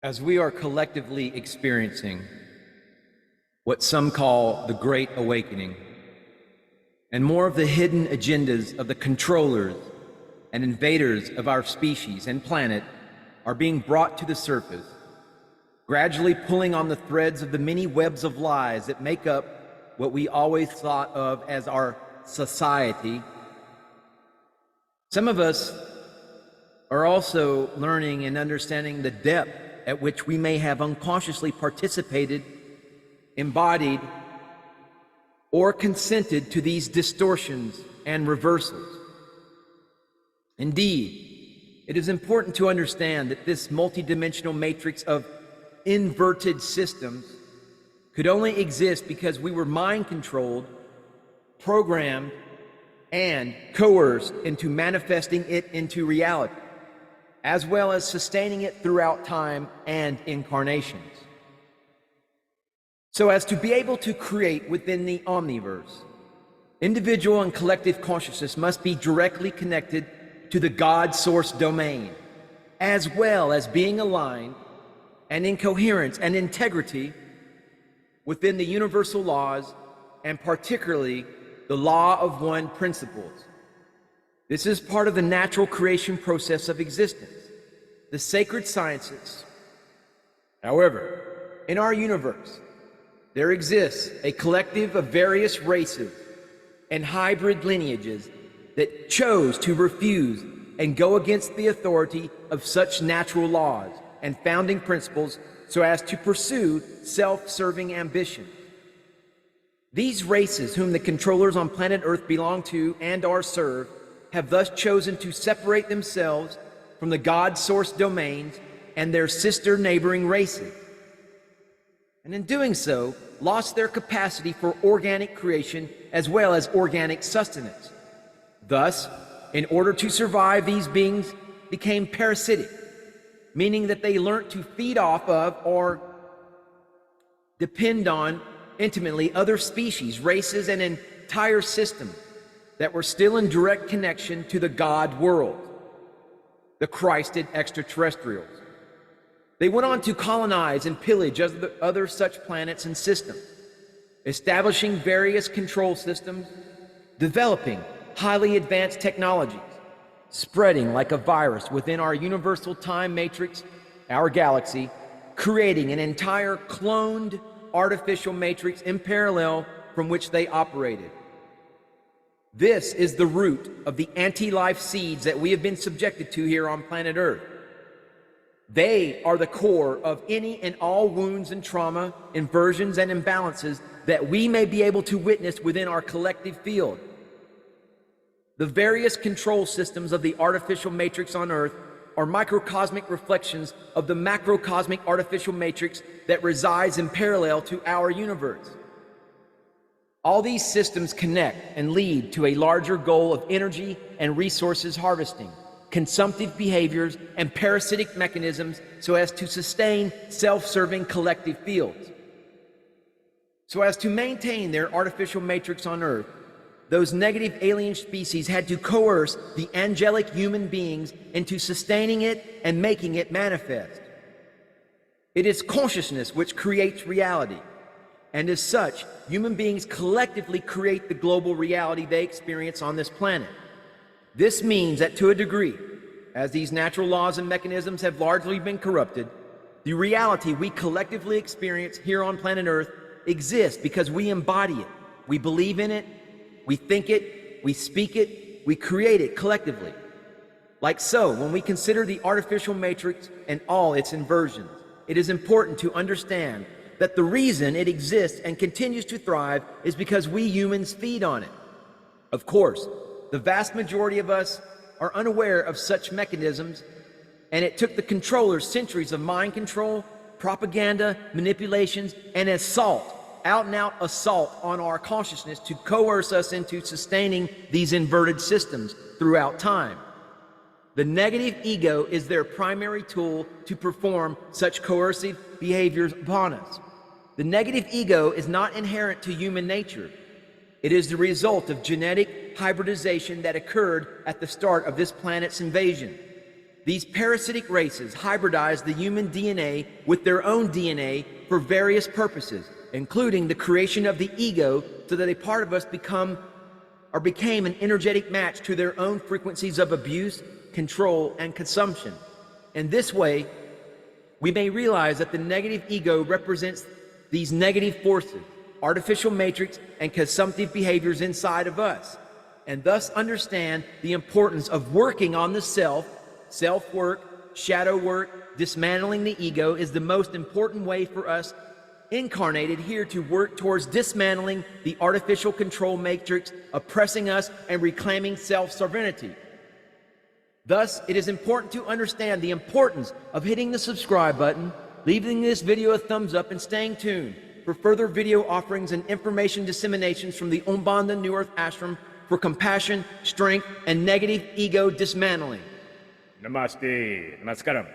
As we are collectively experiencing what some call the Great Awakening, and more of the hidden agendas of the controllers and invaders of our species and planet are being brought to the surface, gradually pulling on the threads of the many webs of lies that make up what we always thought of as our society. Some of us are also learning and understanding the depth at which we may have unconsciously participated, embodied, or consented to these distortions and reversals. Indeed, it is important to understand that this multidimensional matrix of inverted systems could only exist because we were mind-controlled, programmed, and coerced into manifesting it into reality, as well as sustaining it throughout time and incarnations. So as to be able to create within the omniverse, individual and collective consciousness must be directly connected to the God source domain, as well as being aligned and in coherence and integrity within the universal laws, and particularly the law of one principles. This is part of the natural creation process of existence, the sacred sciences. However, in our universe, there exists a collective of various races and hybrid lineages that chose to refuse and go against the authority of such natural laws and founding principles so as to pursue self-serving ambition. These races, whom the controllers on planet Earth belong to and are served, have thus chosen to separate themselves from the God source domains and their sister neighboring races, and in doing so, lost their capacity for organic creation as well as organic sustenance. Thus, in order to survive, these beings became parasitic, meaning that they learned to feed off of or depend on intimately other species, races, and entire systems that were still in direct connection to the God world, the Christed extraterrestrials. They went on to colonize and pillage other such planets and systems, establishing various control systems, developing highly advanced technologies, spreading like a virus within our universal time matrix, our galaxy, creating an entire cloned artificial matrix in parallel from which they operated. This is the root of the anti-life seeds that we have been subjected to here on planet Earth. They are the core of any and all wounds and trauma, inversions and imbalances that we may be able to witness within our collective field. The various control systems of the artificial matrix on Earth are microcosmic reflections of the macrocosmic artificial matrix that resides in parallel to our universe. All these systems connect and lead to a larger goal of energy and resources harvesting, consumptive behaviors, and parasitic mechanisms so as to sustain self-serving collective fields. So as to maintain their artificial matrix on Earth, those negative alien species had to coerce the angelic human beings into sustaining it and making it manifest. It is consciousness which creates reality, and as such, human beings collectively create the global reality they experience on this planet. This means that to a degree, as these natural laws and mechanisms have largely been corrupted, the reality we collectively experience here on planet Earth exists because we embody it, we believe in it, we think it, we speak it, we create it collectively. Like so, when we consider the artificial matrix and all its inversions, it is important to understand that the reason it exists and continues to thrive is because we humans feed on it. Of course, the vast majority of us are unaware of such mechanisms, and it took the controllers centuries of mind control, propaganda, manipulations, and assault, out-and-out assault on our consciousness to coerce us into sustaining these inverted systems throughout time. The negative ego is their primary tool to perform such coercive behaviors upon us. The negative ego is not inherent to human nature. It is the result of genetic hybridization that occurred at the start of this planet's invasion. These parasitic races hybridize the human DNA with their own DNA for various purposes, including the creation of the ego, so that a part of us became an energetic match to their own frequencies of abuse, control, and consumption. In this way, we may realize that the negative ego represents these negative forces, artificial matrix, and consumptive behaviors inside of us, and thus understand the importance of working on the self-work, shadow work. Dismantling the ego is the most important way for us incarnated here to work towards dismantling the artificial control matrix, oppressing us and reclaiming self-sovereignty. Thus, it is important to understand the importance of hitting the subscribe button, leaving this video a thumbs up, and staying tuned for further video offerings and information disseminations from the Umbanda New Earth Ashram for compassion, strength, and negative ego dismantling. Namaste. Namaskaram.